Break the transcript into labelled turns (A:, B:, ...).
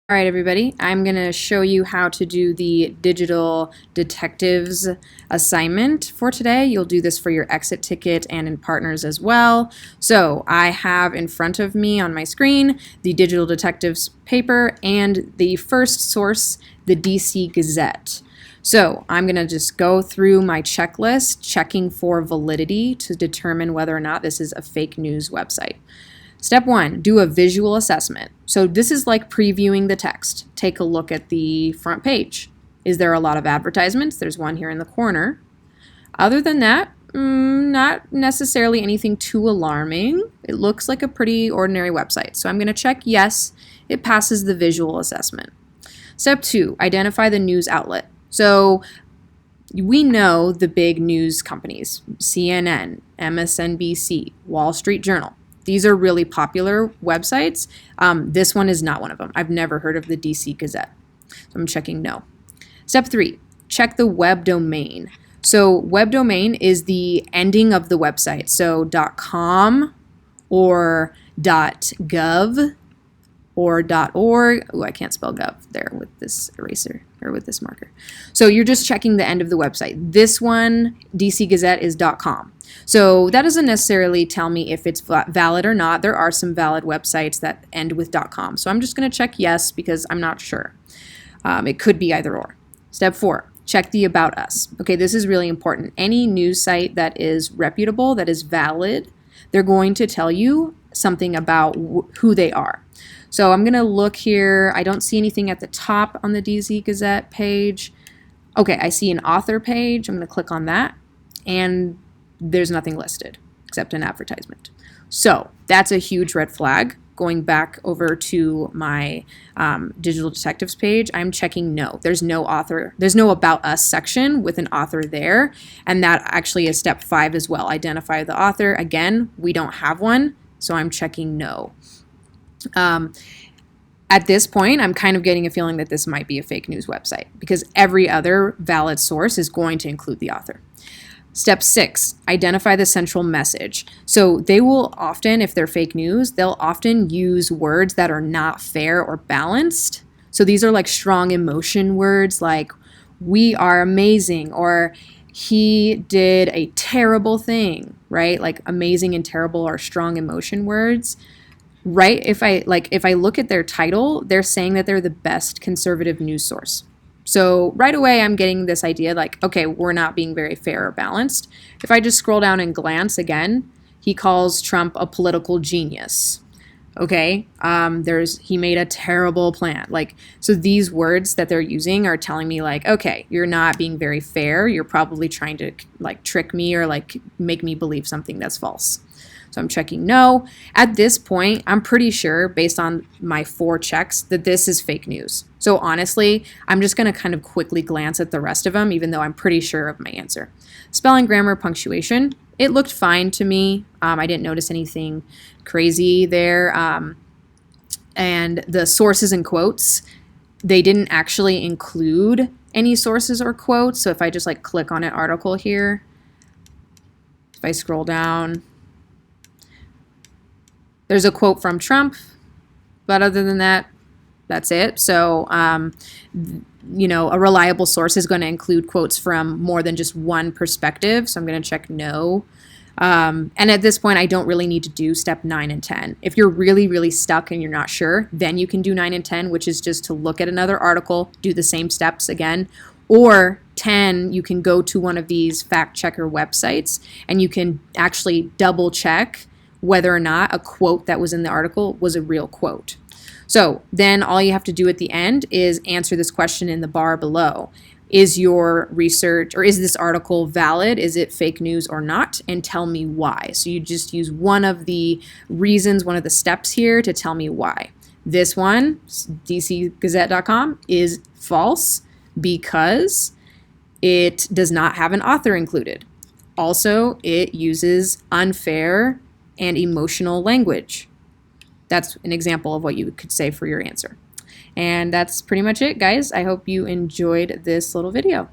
A: All right, everybody, I'm going to show you how to do the digital detectives assignment for today. You'll do this for your exit ticket and in partners as well. So I have in front of me on my screen the digital detectives paper and the first source, the DC Gazette. So I'm going to just go through my checklist, checking for validity to determine whether or not this is a fake news website. Step 1, do a visual assessment. So this is like previewing the text. Take a look at the front page. Is there a lot of advertisements? There's one here in the corner. Other than that, not necessarily anything too alarming. It looks like a pretty ordinary website. So I'm going to check yes, it passes the visual assessment. Step 2, identify the news outlet. So we know the big news companies, CNN, MSNBC, Wall Street Journal. These are really popular websites. This one is not one of them. I've never heard of the DC Gazette. So I'm checking no. Step 3, check the web domain. So web domain is the ending of the website. So .com or .gov or .org. Oh, I can't spell gov there with this eraser or with this marker. So you're just checking the end of the website. This one, DC Gazette, is .com. So that doesn't necessarily tell me if it's valid or not. There are some valid websites that end with .com. So I'm just going to check yes because I'm not sure. It could be either or. Step 4, check the About Us. Okay, this is really important. Any news site that is reputable, that is valid, they're going to tell you something about who they are. So I'm going to look here. I don't see anything at the top on the DC Gazette page. Okay, I see an author page. I'm going to click on that, and there's nothing listed except an advertisement. So that's a huge red flag. Going back over to my digital detectives page, I'm checking no. There's no author. There's no About Us section with an author there, and that actually is step 5 as well. Identify the author. Again, we don't have one, so I'm checking no. At this point, I'm kind of getting a feeling that this might be a fake news website because every other valid source is going to include the author. Step 6, identify the central message. So they will often, if they're fake news, they'll often use words that are not fair or balanced. So these are like strong emotion words like, we are amazing, or he did a terrible thing, right? Like amazing and terrible are strong emotion words. Right? If I look at their title, they're saying that they're the best conservative news source. So right away, I'm getting this idea like, okay, we're not being very fair or balanced. If I just scroll down and glance again, he calls Trump a political genius. Okay, he made a terrible plan. Like, so these words that they're using are telling me like, okay, you're not being very fair. You're probably trying to like trick me or like make me believe something that's false. So I'm checking no. At this point, I'm pretty sure, based on my 4 checks, that this is fake news. So honestly, I'm just going to kind of quickly glance at the rest of them, even though I'm pretty sure of my answer. Spelling, grammar, punctuation. It looked fine to me. I didn't notice anything crazy there. And the sources and quotes, they didn't actually include any sources or quotes. So if I just like click on an article here, if I scroll down, there's a quote from Trump, but other than that, that's it. So, a reliable source is going to include quotes from more than just one perspective. So I'm going to check no. And at this point, I don't really need to do step 9 and 10. If you're really, really stuck and you're not sure, then you can do 9 and 10, which is just to look at another article, do the same steps again. Or 10, you can go to one of these fact checker websites and you can actually double check whether or not a quote that was in the article was a real quote. So then all you have to do at the end is answer this question in the bar below. Is your research, or is this article valid? Is it fake news or not? And tell me why. So you just use one of the reasons, one of the steps here to tell me why. This one, dcgazette.com, is false because it does not have an author included. Also, it uses unfair and emotional language. That's an example of what you could say for your answer. And that's pretty much it, guys. I hope you enjoyed this little video.